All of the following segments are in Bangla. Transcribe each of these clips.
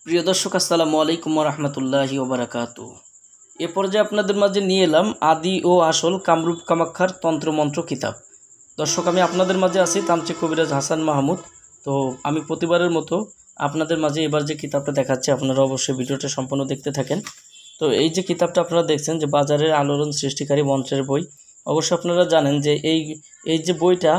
প্রিয় দর্শক, আসসালামু আলাইকুম রহমতুল্লাহি ওবারাকাতু। এ পর্যায়ে আপনাদের মাঝে নিয়ে এলাম আদি ও আসল কামরূপ কামাখ্যার তন্ত্রমন্ত্র কিতাব। দর্শক, আমি আপনাদের মাঝে আছি তান্ত্রিক কবিরাজ হাসান মাহমুদ। তো আমি প্রতিবারের মতো আপনাদের মাঝে এবার যে কিতাবটা দেখাচ্ছি, আপনারা অবশ্যই ভিডিওটা সম্পূর্ণ দেখতে থাকেন। তো এই যে কিতাবটা আপনারা দেখছেন যে বাজারের আলোড়ন সৃষ্টিকারী মন্ত্রের বই, অবশ্যই আপনারা জানেন যে এই যে বইটা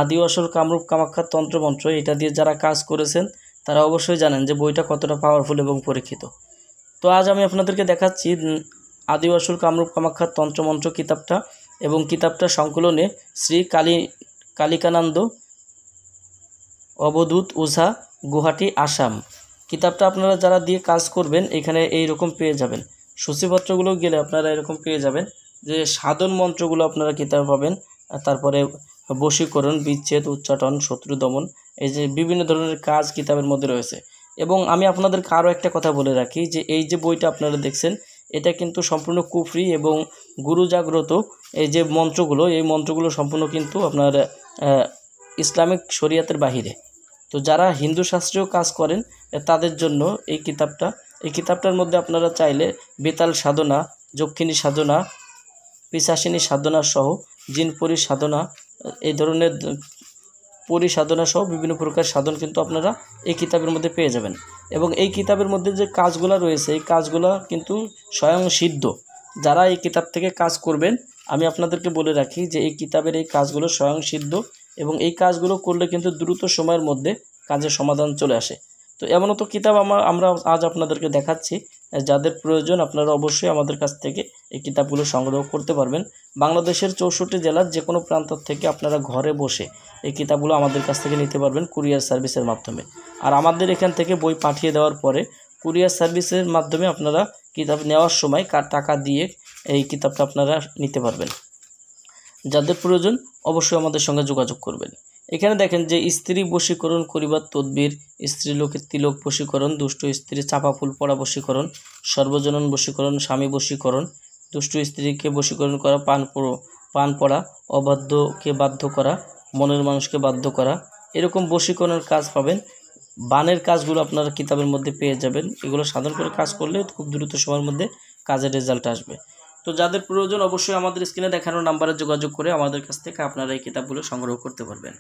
আদি ও আসল কামরূপ কামাখ্যার তন্ত্রমন্ত্র, এটা দিয়ে যারা কাজ করেছেন তারা অবশ্যই জানেন যে বইটা কতটা পাওয়ারফুল এবং পরীক্ষিত। তো আজ আমি আপনাদেরকে দেখাচ্ছি আদি ও আসল কামরূপ কামাখ্যার তন্ত্রমন্ত্র কিতাবটা, এবং কিতাবটা সংকলনে শ্রী কালিকানন্দ অবধূত ওঝা, গুয়াহাটি, আসাম। কিতাবটা আপনারা যারা দিয়ে কাজ করবেন এখানে এইরকম পেয়ে যাবেন। সূচিপত্রগুলো গেলে আপনারা এরকম পেয়ে যাবেন যে সাধন মন্ত্রগুলো আপনারা কিতাবে পাবেন। তারপরে বশীকরণ, বিচ্ছেদ, উচ্চাটন, শত্রু দমন, এই যে বিভিন্ন ধরনের কাজ কিতাবের মধ্যে রয়েছে। এবং আমি আপনাদেরকে আরও একটা কথা বলে রাখি যে এই যে বইটা আপনারা দেখছেন এটা কিন্তু সম্পূর্ণ কুফরি এবং গুরু জাগ্রত। এই যে মন্ত্রগুলো, এই মন্ত্রগুলো সম্পূর্ণ কিন্তু আপনার ইসলামিক শরিয়াতের বাহিরে। তো যারা হিন্দু শাস্ত্রীয় কাজ করেন তাদের জন্য এই কিতাবটার মধ্যে আপনারা চাইলে বেতাল সাধনা, যক্ষিণী সাধনা, পিশাচিনী সাধনা সহ জিনপরি সাধনা, এই ধরনের পরিসাধনা সহ বিভিন্ন প্রকার সাধন কিন্তু আপনারা এই কিতাবের মধ্যে পেয়ে যাবেন। এবং এই কিতাবের মধ্যে যে কাজগুলো রয়েছে এই কাজগুলো কিন্তু স্বয়ং সিদ্ধ। যারা এই কিতাব থেকে কাজ করবেন আমি আপনাদেরকে বলে রাখি যে এই কিতাবের এই কাজগুলো স্বয়ং সিদ্ধ, এবং এই কাজগুলো করলে কিন্তু দ্রুত সময়ের মধ্যে কাজের সমাধান চলে আসে। তো এমনও তো কিতাব আমরা আজ আপনাদেরকে দেখাচ্ছি। যাদের প্রয়োজন আপনারা অবশ্যই আমাদের কাছ থেকে এই কিতাবগুলো সংগ্রহ করতে পারবেন। বাংলাদেশের 64 জেলার যে কোনো প্রান্ত থেকে আপনারা ঘরে বসে এই কিতাবগুলো আমাদের কাছ থেকে নিতে পারবেন কুরিয়ার সার্ভিসের মাধ্যমে। আর আমাদের এখান থেকে বই পাঠিয়ে দেওয়ার পরে কুরিয়ার সার্ভিসের মাধ্যমে আপনারা কিতাব নেওয়ার সময় টাকা দিয়ে এই কিতাবটা আপনারা নিতে পারবেন। যাদের প্রয়োজন অবশ্যই আমাদের সঙ্গে যোগাযোগ করবেন। এখানে দেখেন যে স্ত্রী বশীকরণ করিবার তদবির, স্ত্রীলোকের তিলক বশীকরণ, দুষ্ট স্ত্রী চাপা ফুল পড়া বশীকরণ, সর্বজনন বশীকরণ, স্বামী বশীকরণ, দুষ্ট স্ত্রীকে বশীকরণ করা, পান পড়া, অবাধ্যকে বাধ্য করা, মনের মানুষকে বাধ্য করা, এরকম বশীকরণের কাজ পাবেন। বানের কাজগুলো আপনারা কিতাবের মধ্যে পেয়ে যাবেন। এগুলো সাধন করে কাজ করলে খুব দ্রুত সময়ের মধ্যে কাজের রেজাল্ট আসবে। তো যাদের প্রয়োজন অবশ্যই আমাদের স্ক্রিনে দেখানো নাম্বারে যোগাযোগ করে আমাদের কাছ থেকে আপনারা এই কিতাবগুলো সংগ্রহ করতে পারবেন।